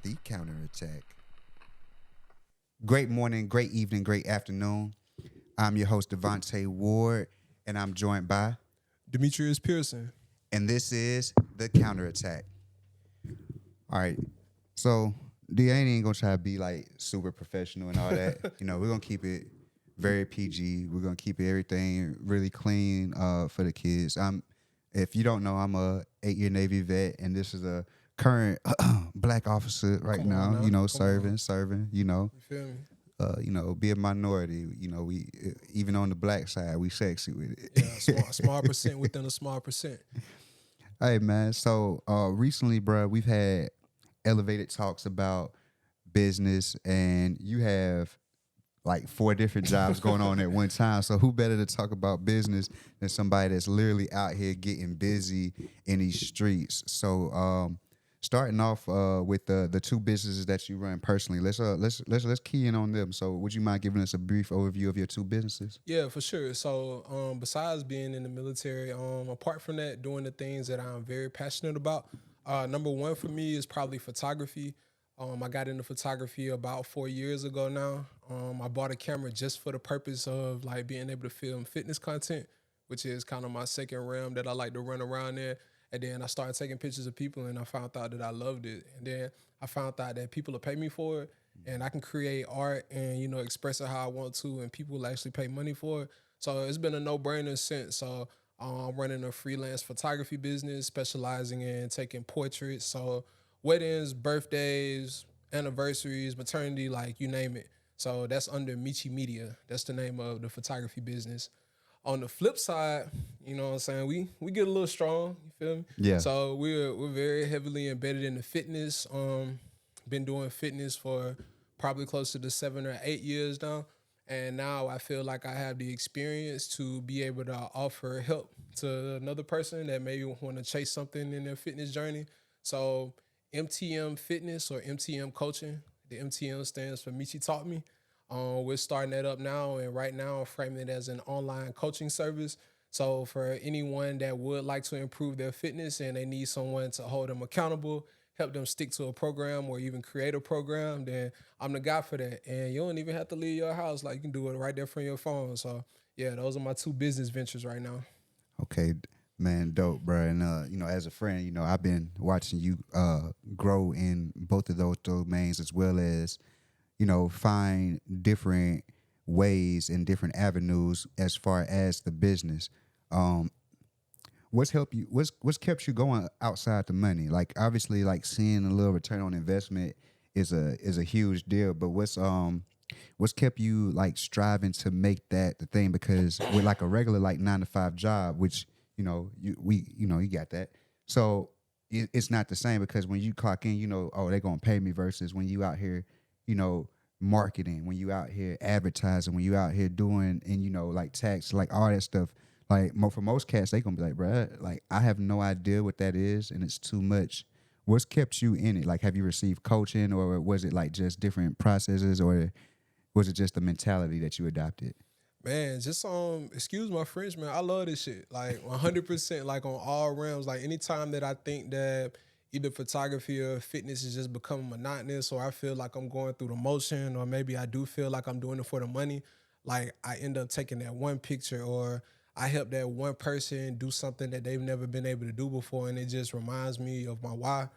The counterattack. Great morning, great evening, great afternoon. I'm your host, Devontae Ward, and I'm joined by, Demetrius Pearson. and this is the counterattack. All right. So, D, I ain't gonna try to be like super professional and all that. We're gonna keep it very PG. We're gonna keep everything really clean for the kids. If you don't know, I'm a 8-year Navy vet, and this is a current black officer right Come on now. now. Come on. Serving. You feel me? Be a minority. We even on the black side, we sexy with Yeah, it. small percent within a small percent. Hey man, so recently, bro, we've had elevated talks about business, and you have like 4 different jobs going on at one time. So who better to talk about business than somebody that's literally out here getting busy in these streets? So starting off with the two businesses that you run personally, let's key in on them. So would you mind giving us a brief overview of your two businesses? Yeah, for sure. So, besides being in the military, apart from that, doing the things that I'm very passionate about, number one for me is probably photography. I got into photography about 4 years ago now. I bought a camera just for the purpose of like being able to film fitness content, which is kind of my second realm that I like to run around there. And then I started taking pictures of people, and I found out that I loved it. And then I found out that people will pay me for it, and I can create art and express it how I want to, and people will actually pay money for it. So it's been a no brainer since. So I'm running a freelance photography business, specializing in taking portraits. So weddings, birthdays, anniversaries, maternity, like you name it. So that's under Michi Media. That's the name of the photography business. On the flip side, you know what I'm saying, we get a little strong, you feel me? Yeah. So we're very heavily embedded in the fitness. Been doing fitness for probably close to the 7 or 8 years now. And now I feel like I have the experience to be able to offer help to another person that maybe want to chase something in their fitness journey. So MTM Fitness or MTM Coaching, the MTM stands for Michi Taught Me. We're starting that up now, and right now I'm framing it as an online coaching service. So for anyone that would like to improve their fitness and they need someone to hold them accountable, help them stick to a program or even create a program, then I'm the guy for that. And you don't even have to leave your house; like you can do it right there from your phone. So yeah, those are my two business ventures right now. Okay, man, dope, bro. And as a friend, I've been watching you grow in both of those domains, as well as find different ways and different avenues as far as the business. Um, what's helped you? What's kept you going outside the money? Like obviously, like seeing a little return on investment is a huge deal. But what's kept you like striving to make that the thing? Because with like a regular like 9 to 5 job, which you got that. So it's not the same because when you clock in, oh, they're gonna pay me versus when you out here, you know, marketing, when you out here advertising, when you out here doing and like tax, like all that stuff. Like for most cats, they gonna be like, bruh, like I have no idea what that is, and it's too much. What's kept you in it? Like, have you received coaching, or was it like just different processes, or was it just the mentality that you adopted? Man, just excuse my French, man. I love this shit. Like 100%, like on all realms. Like anytime that I think that either photography or fitness is just becoming monotonous, or I feel like I'm going through the motion, or maybe I do feel like I'm doing it for the money, like I end up taking that one picture, or I help that one person do something that they've never been able to do before, and it just reminds me of my why.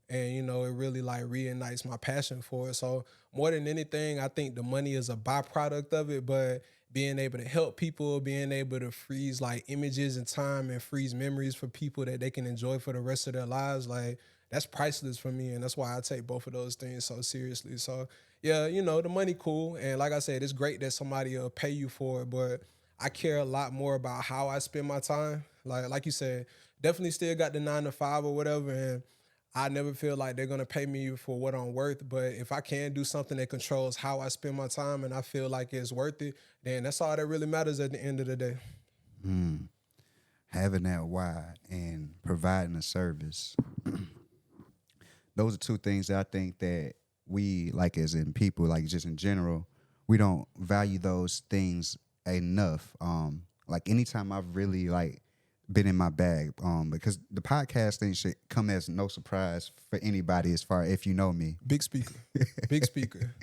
And it really like reignites my passion for it. So more than anything, I think the money is a byproduct of it, but being able to help people, being able to freeze like images and time and freeze memories for people that they can enjoy for the rest of their lives, like that's priceless for me. And that's why I take both of those things so seriously. So yeah, the money cool, and like I said, it's great that somebody will pay you for it, but I care a lot more about how I spend my time. Like you said, definitely still got the 9 to 5 or whatever, and I never feel like they're gonna pay me for what I'm worth. But if I can do something that controls how I spend my time and I feel like it's worth it, then that's all that really matters at the end of the day. Having that why and providing a service. Those are two things that I think that we like as in people, like just in general, we don't value those things enough. Like anytime I've really like been in my bag. Because the podcast thing should come as no surprise for anybody as far if you know me. Big speaker, big speaker.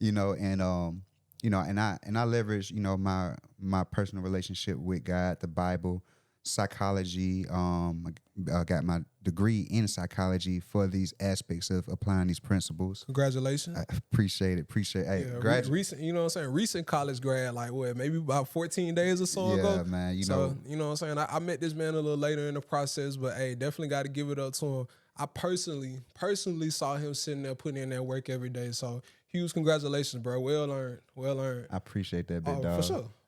You know, and I leverage, my personal relationship with God, the Bible, psychology. I got my degree in psychology for these aspects of applying these principles. Congratulations. I appreciate it. Hey, Recent, you know what I'm saying? Recent college grad, like what, maybe about 14 days or so ago. Yeah, man. You know what I'm saying? I met this man a little later in the process, but hey, definitely got to give it up to him. I personally saw him sitting there putting in that work every day. So huge congratulations, bro. Well earned. I appreciate that, big dog.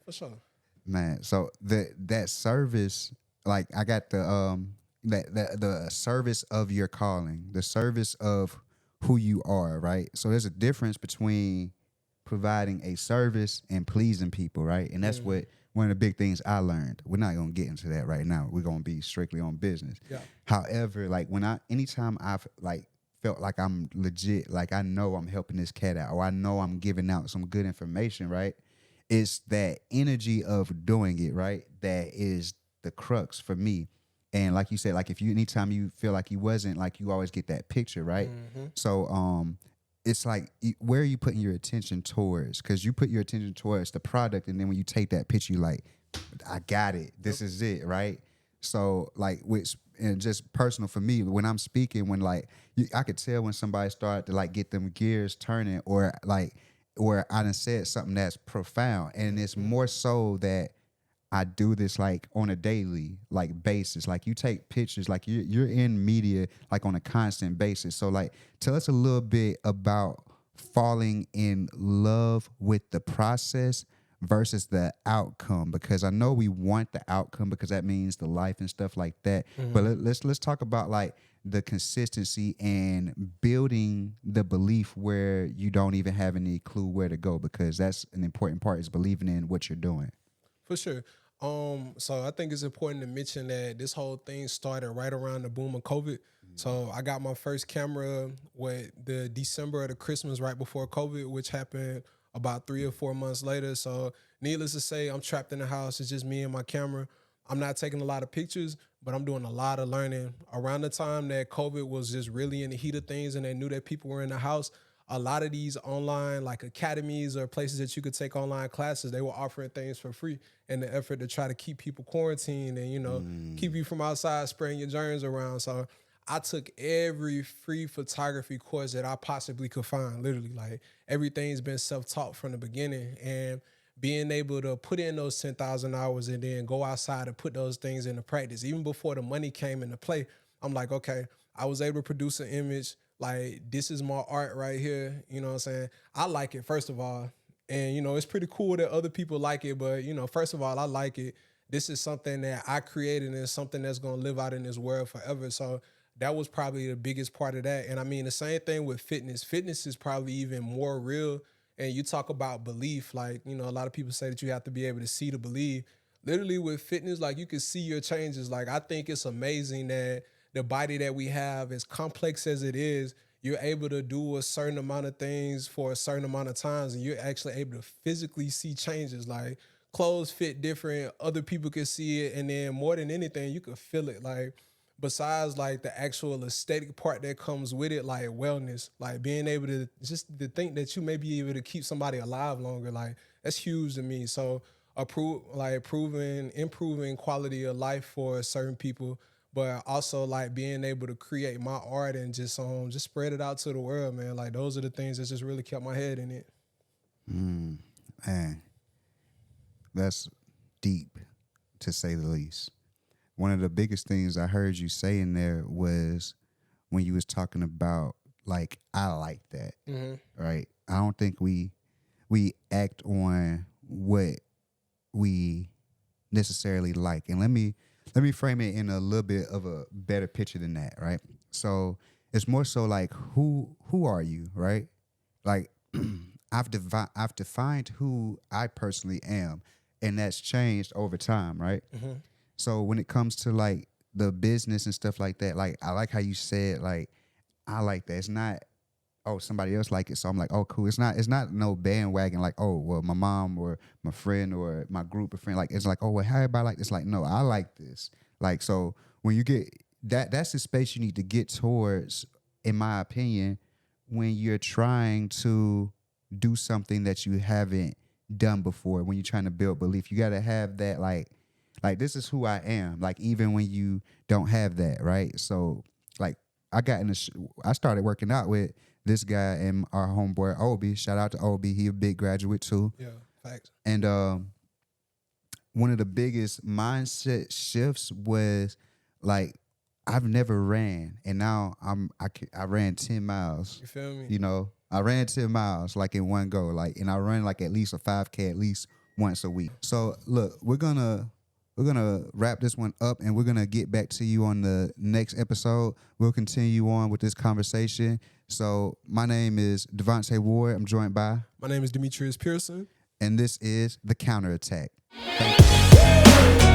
For sure. Man, so that service, like I got the the service of your calling, the service of who you are, right? So there's a difference between providing a service and pleasing people, right? And that's what one of the big things I learned. We're not gonna get into that right now. We're gonna be strictly on business. Yeah. However, like anytime I've like felt like I'm legit, like I know I'm helping this cat out, or I know I'm giving out some good information, right? It's that energy of doing it, right? That is the crux for me. And like you said, like anytime you feel like you wasn't, like you always get that picture, right? So it's like, where are you putting your attention towards? Because you put your attention towards the product, and then when you take that picture, you like, I got it. This is it, right? So like, and just personal for me, when I'm speaking, when like I could tell when somebody started to like get them gears turning, or I done said something that's profound, and it's more so that I do this like on a daily like basis. Like you take pictures, like you're in media like on a constant basis. So like, tell us a little bit about falling in love with the process versus the outcome, because I know we want the outcome because that means the life and stuff like that. But let's talk about like the consistency and building the belief where you don't even have any clue where to go, because that's an important part, is believing in what you're doing. For sure. So I think it's important to mention that this whole thing started right around the boom of COVID. So I got my first camera with the December of the Christmas right before COVID, which happened about 3 or 4 months later. So needless to say, I'm trapped in the house. It's just me and my camera. I'm not taking a lot of pictures, but I'm doing a lot of learning. Around the time that COVID was just really in the heat of things and they knew that people were in the house, a lot of these online like academies or places that you could take online classes, they were offering things for free in the effort to try to keep people quarantined and, keep you from outside spreading your germs around. So I took every free photography course that I possibly could find, literally. Like everything's been self-taught from the beginning, and being able to put in those 10,000 hours and then go outside and put those things into practice. Even before the money came into play, I'm like, okay, I was able to produce an image. Like, this is my art right here. You know what I'm saying? I like it, first of all. And, it's pretty cool that other people like it. But, first of all, I like it. This is something that I created, and it's something that's going to live out in this world forever. So that was probably the biggest part of that. And I mean, the same thing with fitness. Fitness is probably even more real. And you talk about belief, like, a lot of people say that you have to be able to see to believe. Literally with fitness, like, you can see your changes. Like, I think it's amazing that the body that we have, as complex as it is, you're able to do a certain amount of things for a certain amount of times, and you're actually able to physically see changes. Like, clothes fit different, other people can see it, and then more than anything, you can feel it. Like, besides like the actual aesthetic part that comes with it, like wellness, like being able to just to think that you may be able to keep somebody alive longer, like that's huge to me. So improving quality of life for certain people, but also like being able to create my art and just spread it out to the world, man. Like those are the things that just really kept my head in it. Man, that's deep, to say the least. One of the biggest things I heard you say in there was when you was talking about like, I like that, right? I don't think we act on what we necessarily like. And let me frame it in a little bit of a better picture than that, right? So it's more so like, who are you, right? Like I've defined who I personally am, and that's changed over time, right? So when it comes to like the business and stuff like that, like I like how you said, like, I like that. It's not, oh, somebody else like it, so I'm like, oh, cool. It's not no bandwagon like, oh, well, my mom or my friend or my group of friends, like, it's like, oh, well, how everybody like this? Like, no, I like this. Like, so when you get that's the space you need to get towards, in my opinion, when you're trying to do something that you haven't done before. When you're trying to build belief, you got to have that, like this is who I am. Like, even when you don't have that, right? So, like, I started working out with this guy and our homeboy Obi. Shout out to Obi. He a big graduate too. Yeah, facts. And one of the biggest mindset shifts was like, I've never ran, and now I ran 10 miles. You feel me? You know, I ran 10 miles like in one go, like, and I run like at least a 5K at least once a week. So look, we're gonna wrap this one up, and we're gonna get back to you on the next episode. We'll continue on with this conversation. So my name is Devontae Ward. I'm joined by, My name is Demetrius Pearson. and this is The Counterattack. Thank you.